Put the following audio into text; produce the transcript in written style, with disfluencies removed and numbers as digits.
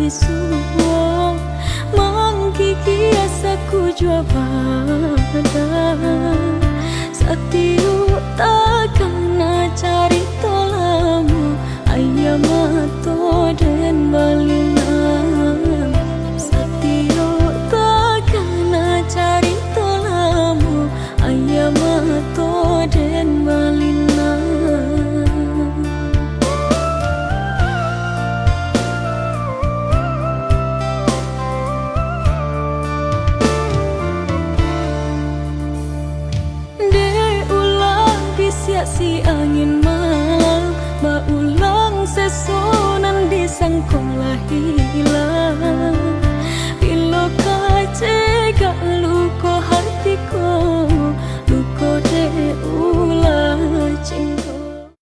isuo mangkiki asaku jua pada satiu takana cari tolamu ayamato den balina satiu takana cari tolamu ayamato den balina. Si angin malam, maulang sesonan disangkong hilang.